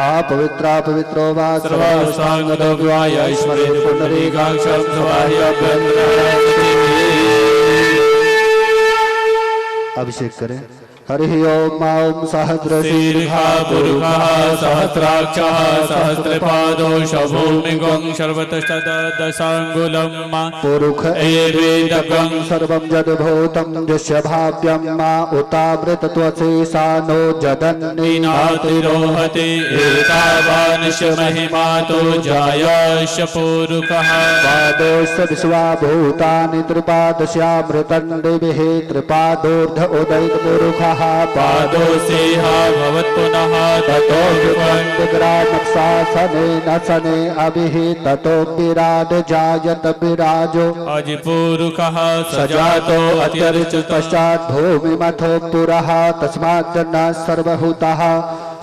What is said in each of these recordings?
अपवित्रा पवित्रो वा सर्वासांगतो विवाय ईश्वरे पुंडरीकाक्षं अभिषेक करें। हरि ओम ओम सहस्रशीर्षः पुरुषः सहस्राक्षः सहस्रपादो शभूमिगं सर्वतस्तदशाङ्गुलं पुरुष एवेदकं सर्वं यद्भूतं यस्य भाव्यं मा उतावृतत्वशेषानो जदन्निनातिरोहति एतावानिश महिमातो जायाश्च पुरुषः पादोश्च विश्वाभूतानि त्रिपादस्यामृतण्डिभिः त्रिपादोर्ध उदयित पुरुषः पादोऽसेह भवत्पुनः ततो विग्रामशासनेन शने अभिः ततो विराड जायत विराजो अजिपुरुषः सजातो अत्यर्चितः पश्चात् भूमिमथो पुरः तस्मात् न सर्वभूतः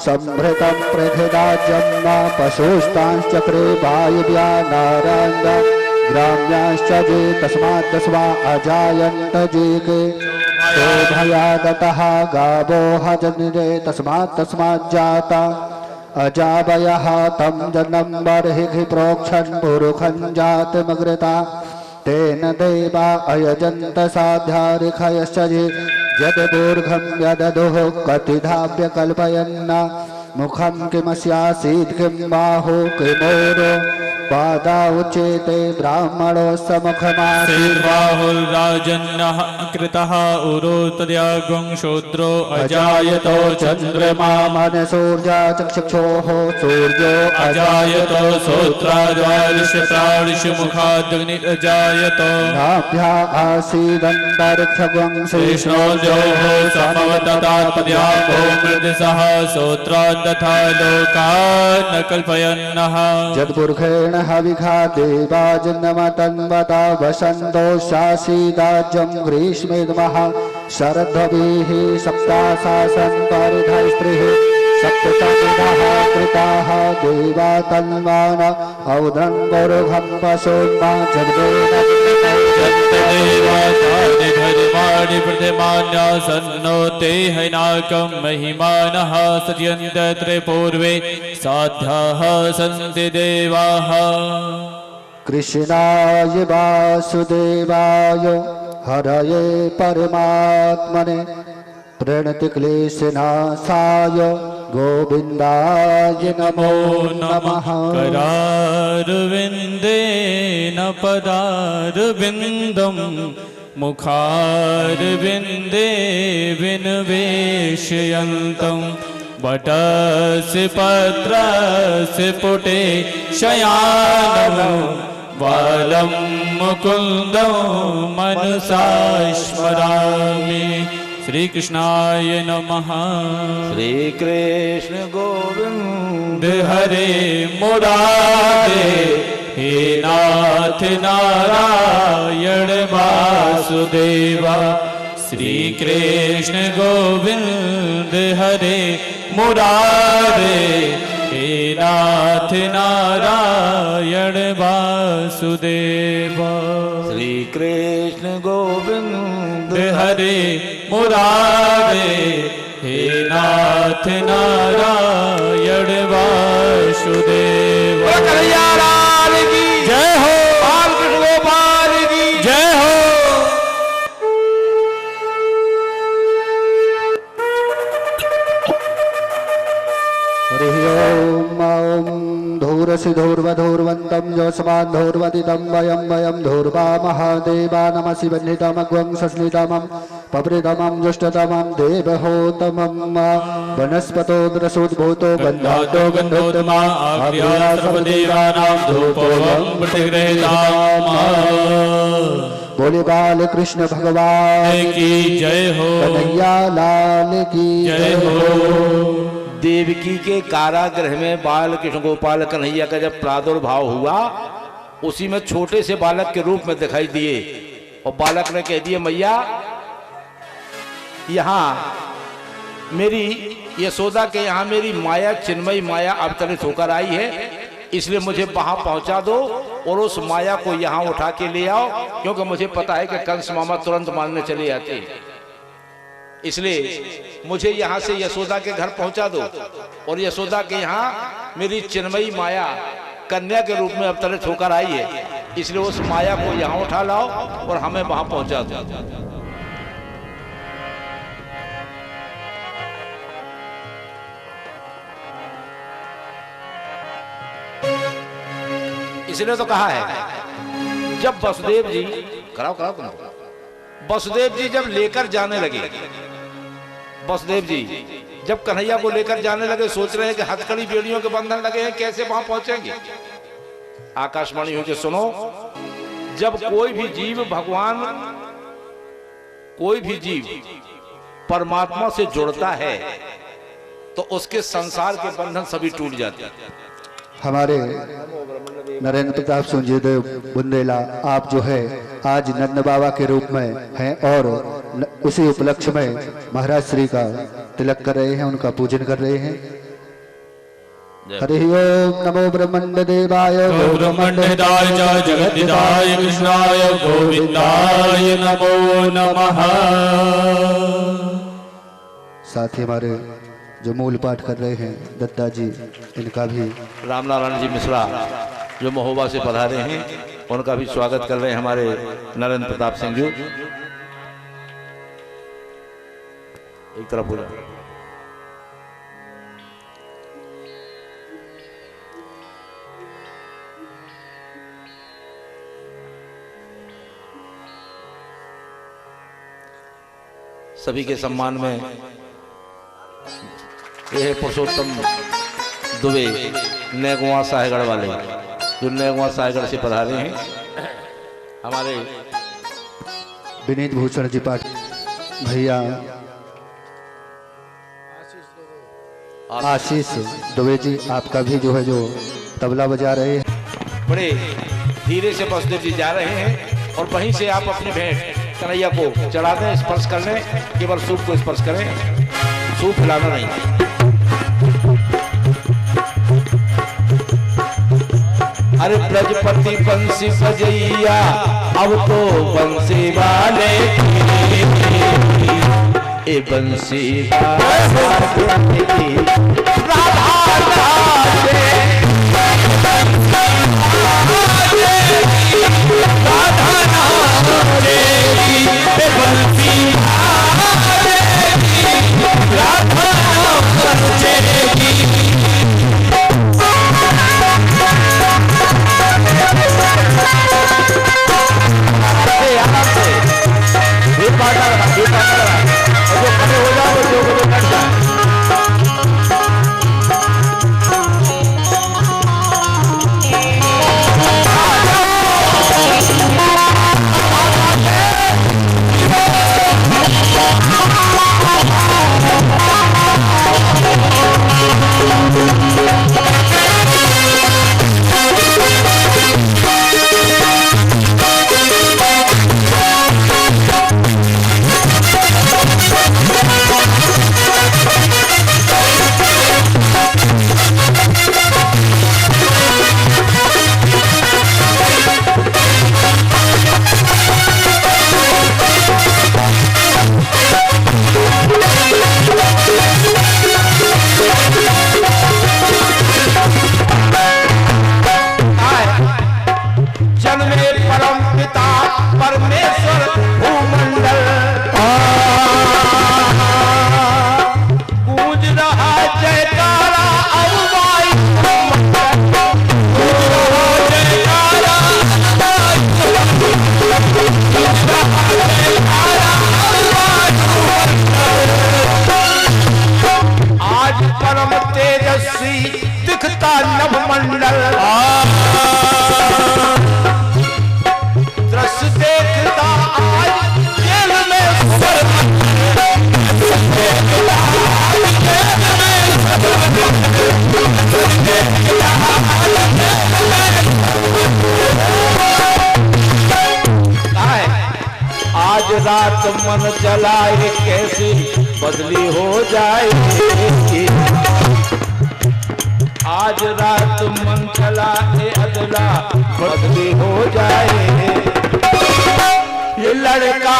संभृतं पृथिराज्यं न पशुस्तांश्चक्रे वायुव्यानारायण ग्राम्याश्च जे तस्मात् दस्वा अजायन्त जीके शोभया दतः गावो हजनिरे तस्मात् जाता अजावयः तं जनं बर्हिः प्रोक्षन् पुरुषं जातमग्रता तेन देवा अयजन्त साध्यारिखयश्च ये यद्दूर्घं यददुः कतिधाव्य कल्पयन्न मुखं किमस्यासीत् किं बाहु किमोरो पादा उच्यते ब्राह्मणो समखमासीर्बाहुर्राजन्यः कृतः उरो तद्यागं शूद्रो अजायतो चन्द्रमा मनसूर्या चक्षुषोः सूर्यो अजायतो श्रोत्राद्वारिष प्राणिष मुखादग्नि अजायतो नाभ्या आसीदन्तरिक्षगं शेषोऽद्योः समवततात्पद्यापो मृदसः श्रोत्रान् तथा लोकान् न कल्पयन्नः जद्पुरुषेण हविखा देवाजन्मतन्वता वसन्तो शासीदाज्यं ग्रीष्मेद्मः शरद्भवीः सप्ताशासन् परिधः स्त्रीः सप्ततमिदः कृताः देवा तन्वान औदं पुरुषं पशून्मा जद्वेन धर्माणि प्रतिमान्यासन्नो ते हैनाकं महिमानः सत्यन्त त्रिपूर्वे साध्याः सन्ति देवाः। कृष्णाय वासुदेवाय हरये परमात्मने प्रणतिक्लेशनाशाय गोविन्दाय नमो नमः। करारविन्देन पदारविन्दं मुखारविन्दे विनिवेशयन्तं वटस्य पत्रस्य पुटे शयानं बालं मुकुन्दं मनसा स्मरामि। श्री कृष्णाय नमः। श्री कृष्ण गोविंद हरे मुरारे हे नाथ नारायण वासुदेवा। श्री कृष्ण गोविंद हरे मुरारे हे नाथ नारायण वासुदेवा। श्री कृष्ण गोविंद हरे मुरारे हे नाथ नारायण वासुदेव। कन्हैया लाल की जय हो। बाल कृष्ण गोपाल की जय हो। हरि ओम ओम धूरसिधूर्वधूर्वन्तं योऽस्माद्धूर्वदितं वयं वयं धूर्वा महादेवा नमसि बन्धितमग्वं सस्नितमं पवृतमं जुष्टतमं देवहोतमं वनस्पतो द्रसोद्भूतो गन्धातो गन्धोत्तमा आग्र्या सर्वदेवानां धूपोऽहं प्रतिगृह्णामः। बोले बाल कृष्ण भगवान की जय हो। कन्हैया लाल की जय हो। देवकी के कारागृह में बाल कृष्ण गोपाल कन्हैया का जब प्रादुर्भाव हुआ, उसी में छोटे से बालक के रूप में दिखाई दिए और बालक ने कह दिया, मैया यहाँ मेरी यशोदा के यहाँ मेरी माया चिन्मयी माया अवतरित होकर आई है, इसलिए मुझे वहां पहुंचा दो और उस माया को यहाँ उठा के ले आओ, क्योंकि मुझे पता है कि कंस मामा तुरंत मारने चले जाते। इसलिए मुझे यहाँ से यशोदा के घर पहुंचा दो और यशोदा के यहाँ मेरी चिन्मयी माया कन्या के रूप में अवतरित होकर आई है, इसलिए उस माया को यहाँ उठा लाओ और हमें वहां पहुंचा दो। इसलिए तो कहा है जब वसुदेव जी कराओ वसुदेव जी जब लेकर जाने लगे, वसुदेव जी जब कन्हैया को लेकर जाने लगे, सोच रहे हैं कि हथकड़ी बेड़ियों के बंधन लगे हैं, कैसे वहां पहुंचेंगे। आकाशवाणी हो के सुनो, जब कोई भी जीव भगवान, कोई भी जीव परमात्मा से जुड़ता है तो उसके संसार के बंधन सभी टूट जाते हैं। हमारे नरेंद्र प्रताप सिंह जी देव बुंदेला आप जो है आज नंद बाबा के रूप में हैं और उसी उपलक्ष्य में महाराज श्री का तिलक कर रहे हैं, उनका पूजन कर रहे हैं। हरि ओम नमो ब्रह्मंड देवाय ब्रह्मण्डाय जगद्दिदाय कृष्णाय गोविंदाय नमो नमः। साथ ही हमारे जो मूल पाठ कर रहे हैं दत्ता जी, इनका भी रामनारायण जी मिश्रा जो महोबा से पधारे हैं, उनका भी स्वागत कर रहे हैं हमारे नरेंद्र प्रताप सिंह जी। एक तरफ बोला सभी के सम्मान में यह पुरुषोत्तम दुबे नेगुआ साहेगढ़ वाले जो नेगुआ साहेगढ़ से पधारे हैं, हमारे विनीत भूषण जी पाठ भैया आशीष दुबे जी, आपका भी जो है जो तबला बजा रहे हैं। बड़े धीरे से वसुदेव जी जा रहे हैं और वहीं से आप अपनी भेंट कन्हैया को चढ़ा दें, स्पर्श कर लें, केवल सूप को स्पर्श करें, सूप हिलाना नहीं। अरे ब्रजपति बंसी बजैया अब तो बंसी वाले ए बंसी रात मन चलाए कैसी बदली हो जाए, आज रात मन चलाए अदला बदली हो जाए। ये लड़का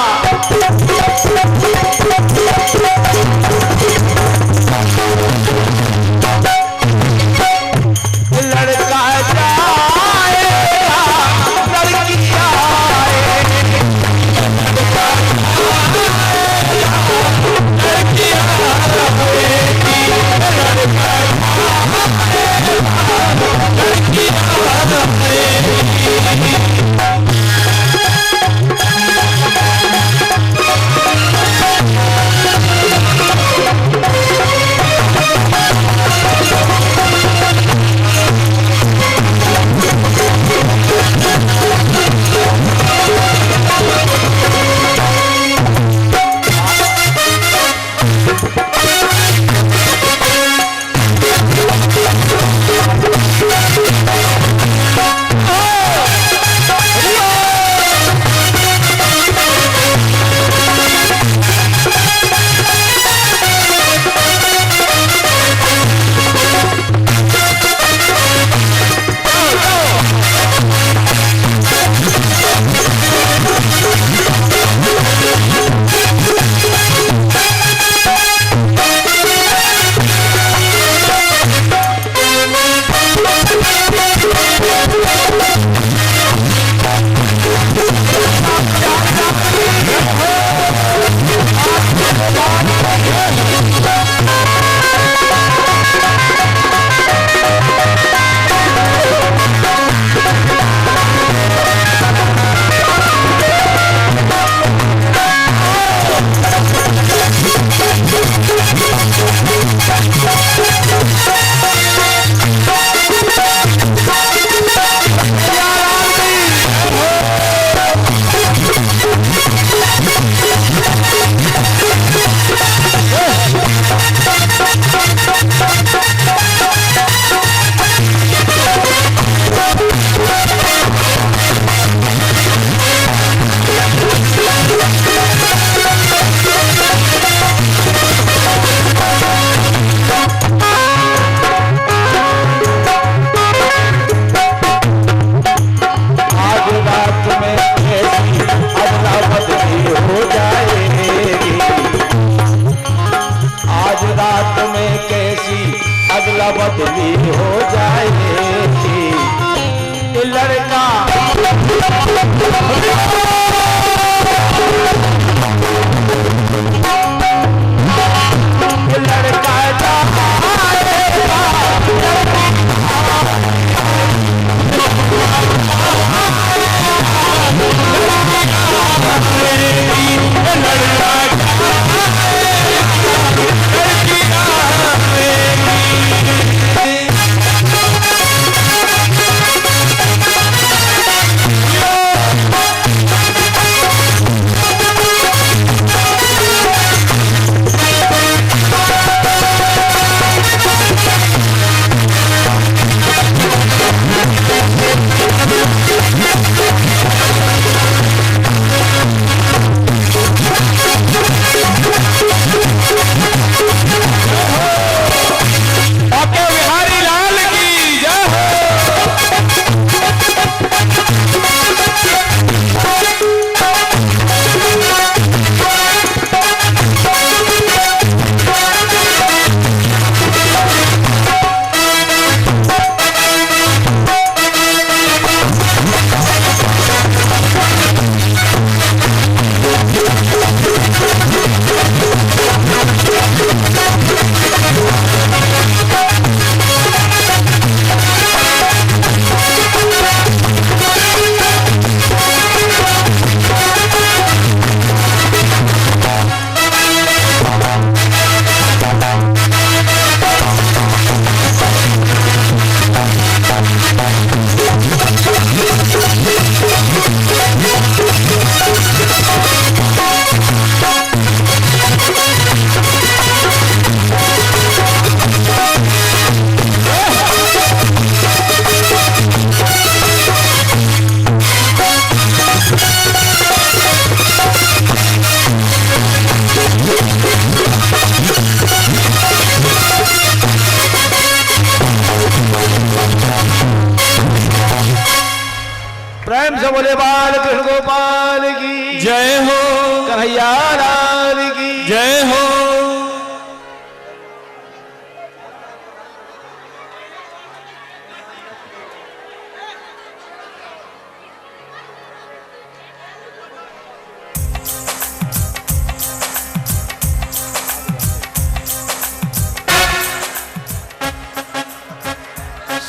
प्रेम से बोले बाल कृष्ण गोपाल की जय हो, कन्हैया लाल की जय हो।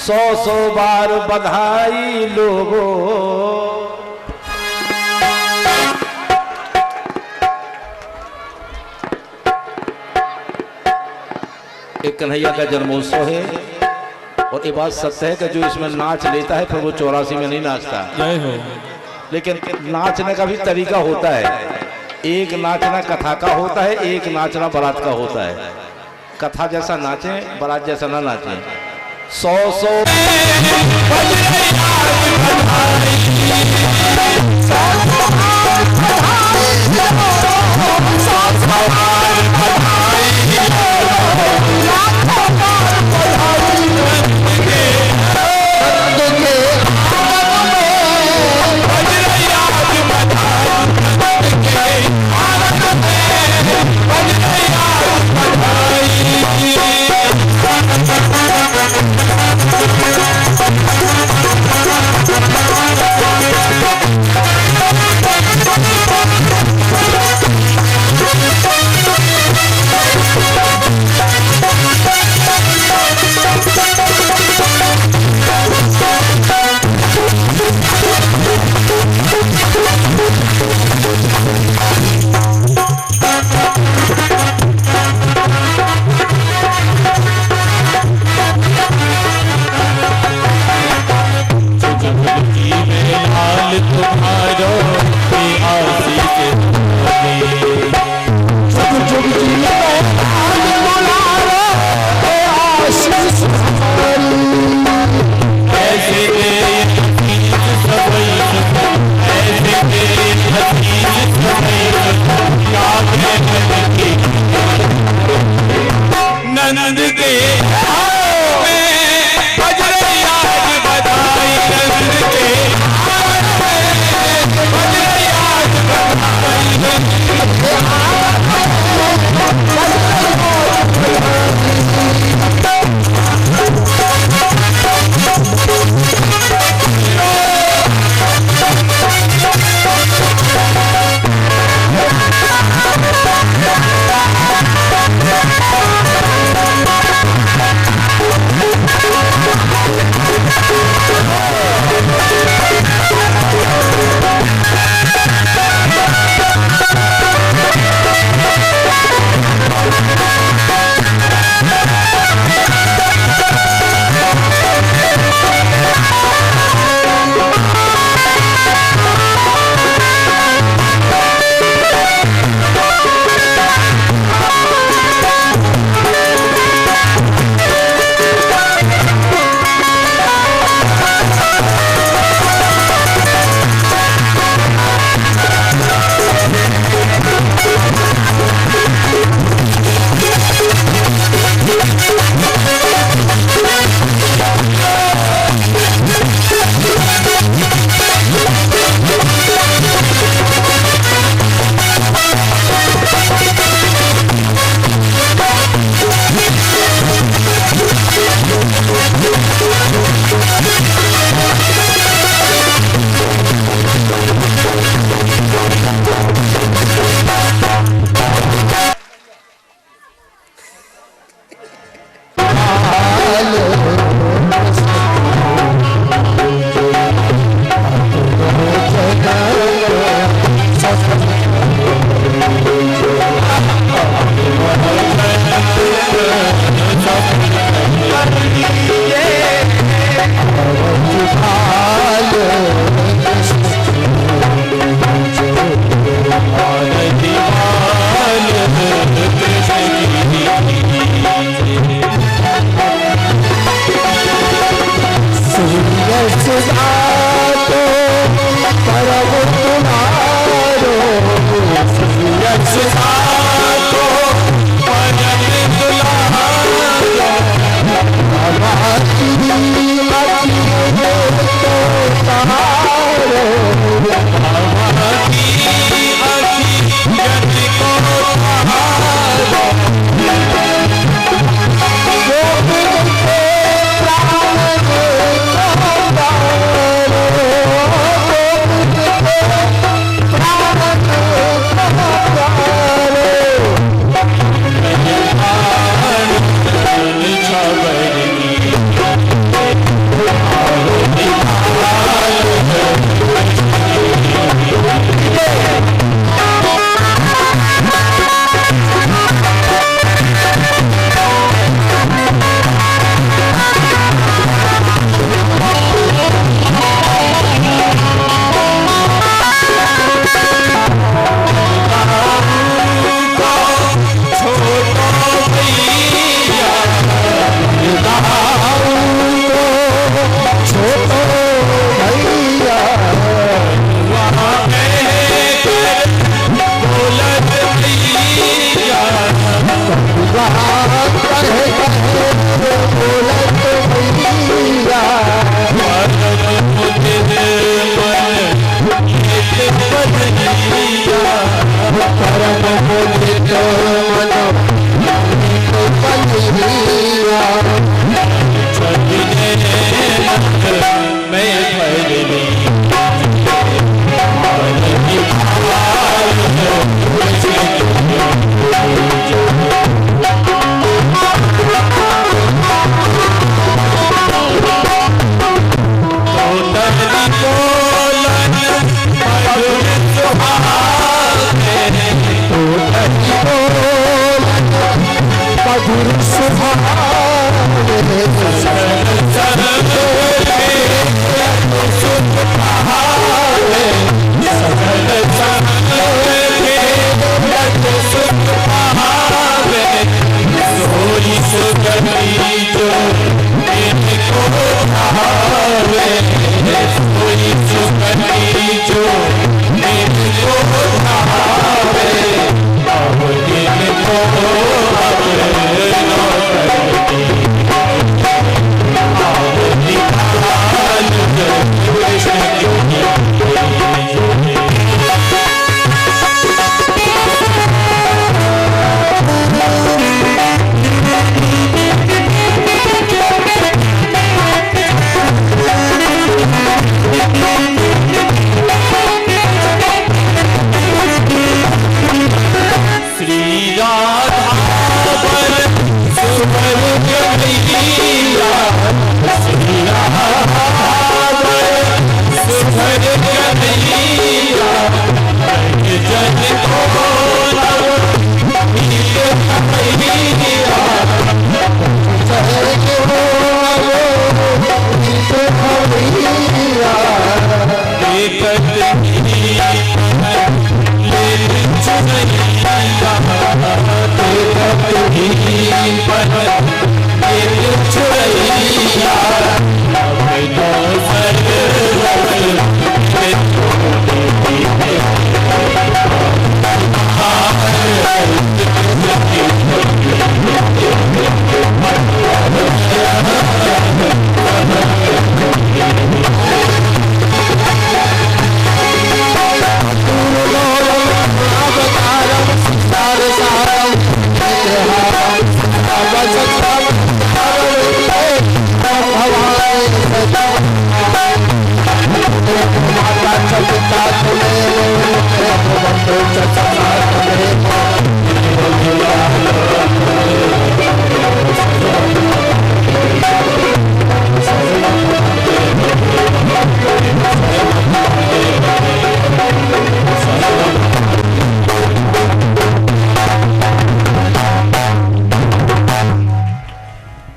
सौ सौ बार बधाई लोगों, एक कन्हैया का जन्मोत्सव है और ये बात सत्य है कि जो इसमें नाच लेता है फिर वो 84 में नहीं नाचता। जय हो। लेकिन नाचने का भी तरीका होता है, एक नाचना कथा का होता है, एक नाचना बारात का होता है। कथा जैसा नाचे, बारात जैसा ना नाचे। 100 Thank you.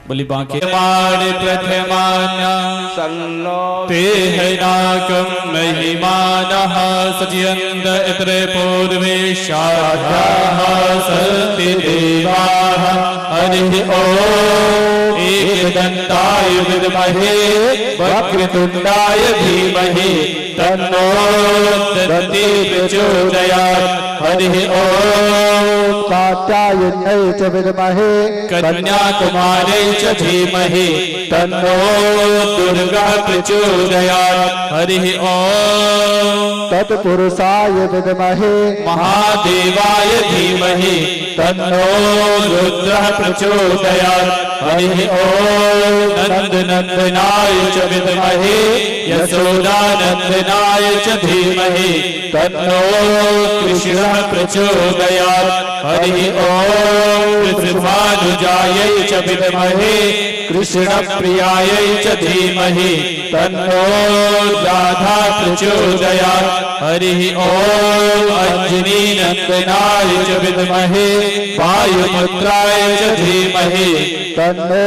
बोली बांके मान प्रथमाना सन्नो ते हैनाकं महिमानः सचयन्त इतरे पूर्वे शाखाः सन्ति देवाः हरिः ओम् एकदन्ताय विद्महे वक्रतुण्डाय धीमहि तन्नो दन्ति प्रचोदयात् हरिः ओम कात्यायन्यै च विद्महे कन्याकुमारी च धीमहि तन्नो दुर्गा प्रचोदयात् हरिः ओम तत्पुरुषाय विद्महे महादेवाय धीमहि तन्नो रुद्रः प्रचोदयात् हरिः ओम नंदनंदनाय च विद्महे यशोदानंदनाय च धीमहि तन्नो कृष्णः प्रचोदयात् हरिः ओम कृष्णानुजायै च विद्महे कृष्णप्रियायै च धीमहि तन्नो राधा प्रचोदयात् हरिः ओम अंजनीनंदनाय च विद्महे वायुपुत्राय च धीमहि तन्नो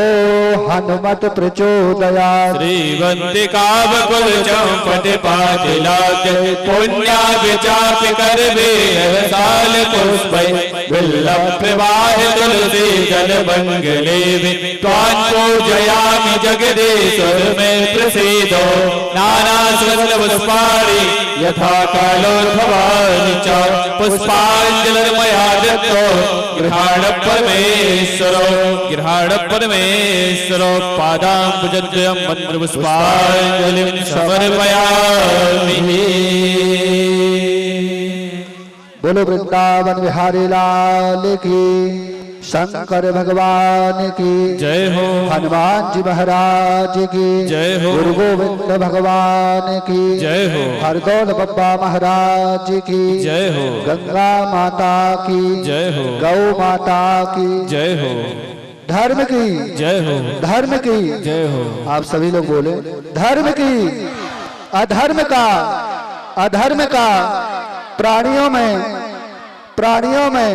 हनुमत प्रचोदयात् श्रीवंतिकावकुल चंपट पाटिलात पुण्याभिचाप करवे साल पुष्पै विल्लभ प्रवाह तुलसी जल मंगले त्वां पूजयामि जगदीश्वर में प्रसीदो नाना स्वर्ण पुष्पाणि यथा कालोद्भवानि च पुष्पाञ्जलिर्मया दत्तो गृहाण परमेश्वरो पादाम्बुजद्वयं मन्त्रपुष्पाञ्जलिं समर्पयामि। बोलो वृंदावन बिहारी लाल की, शंकर भगवान की जय हो, हनुमान जी महाराज की जय हो, गुरु गोविंद भगवान की जय हो, हरदौल बप्पा महाराज की जय हो, गंगा माता की जय हो, गौ माता की जय हो, धर्म की जय हो, धर्म की जय हो। आप सभी लोग बोले धर्म की, अधर्म का प्राणियों में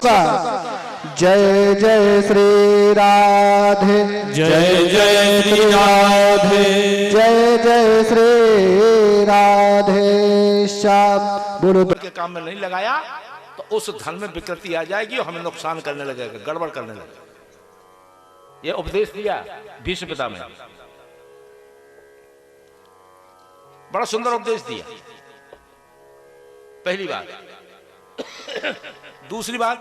का जय जय श्री राधे, जय जय श्री राधे, जय जय श्री राधे श्याम। बोलो के काम में नहीं लगाया तो उस धन में विकृति आ जाएगी और हमें नुकसान करने लगेगा, गड़बड़ करने लगेगा। ये उपदेश दिया भीष्म पिता में, बड़ा सुंदर उपदेश दिया। पहली बात। दूसरी बात,